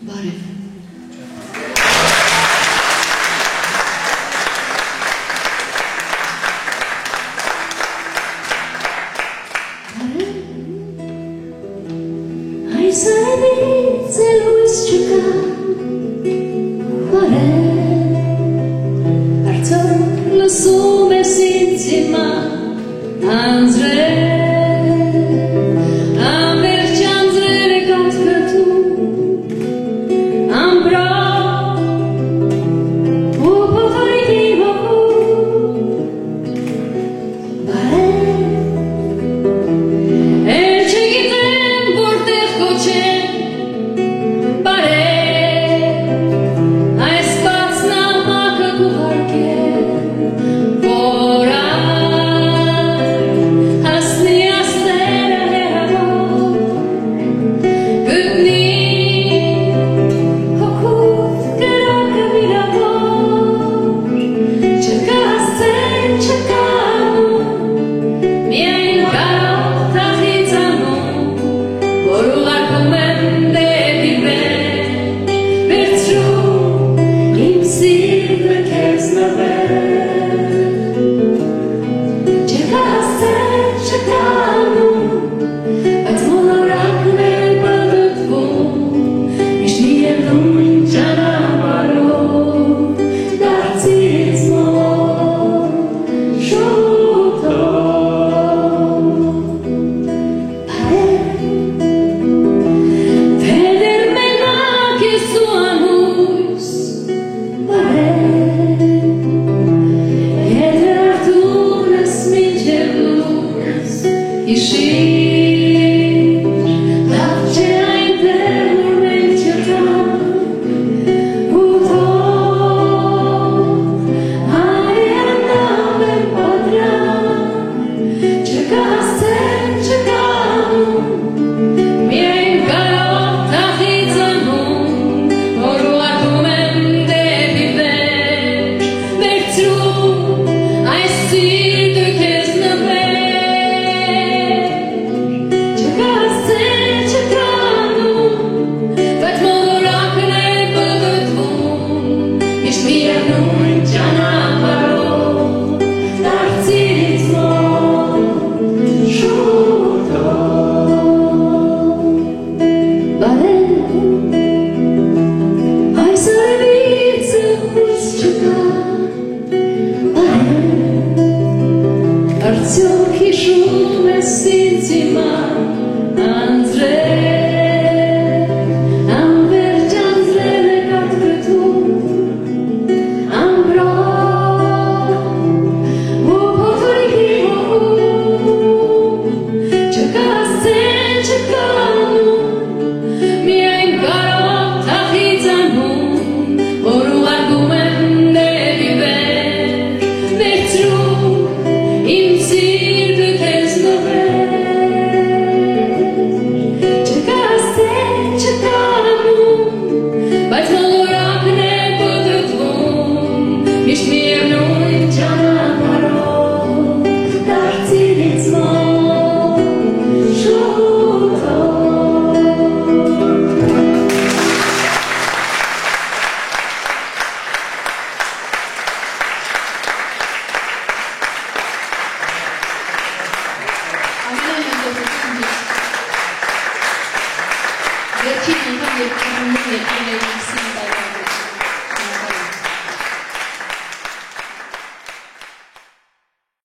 Բարև։ Այս արևից էլ հույս չկա, բարև, արդյոք լսում ես ինձ հիմա, անձրև, ամբերջ անձրև է կատկտում, ամբրով, ու փոխարինի հողում, բարև, էլ չգիտեմ որտեղ կոչեմ, բարև, այս բաց նամակը կուղարկեմ, որ հասնի աստերը հեռավոր, գտնի հոգուց կրակը վիրավոր, չկա հասցեն, չկա միայն կարող թախից անում, որ ուղարկում եմ դեպի վեր, վերցրու իմ սիրտը քեզ նվեր, չկա հասցեն, չկա անում, բայց մոլորակն է պտտվում, միշտ միևնույն ճանապարհով, դարձիր մոտ, շուտով, թե դեռ մենակ ես ու անհույս, բարև, եթե արդուն ես մինչև լույս, հիշիր, լավ չէ այնտեղ, որ մենք չկանք, ու թող հայրանալ եմ պատրանք, չկա հասցեն, չկա անում, միայն կարող թախից անում, որ ուղարկում եմ դեպի վեր, վերցրու այս սիրտը քեզ նվեր, չկա հասցեն, չկա անում, բայց մոլորակն է պտտվում, միշտ միևնույն ճանապարհով, դարձիր ինձ մոտ, շուտով, բարև, այս արևից հույս չկա, բարև, արդյոք հիշում ես ինձ հիմա, անձրև, ամբերջ անձրև է կատկտում, ամբրով, ու փոխարինի հողում, չկա հասցեն, չկա անում, միայն կարող թախից անում, որ ուղարկում եմ դեպի վեր, վերցրու իմ սիրտը քեզ նվեր, չկա հասցեն, չկա անում, բայց մոլորակն է պտտվում, միշտ միևնույն ճանապարհով, դարձիր ինձ մոտ, շուտով, Վերջին անգամ երբ կանոնում եկել էի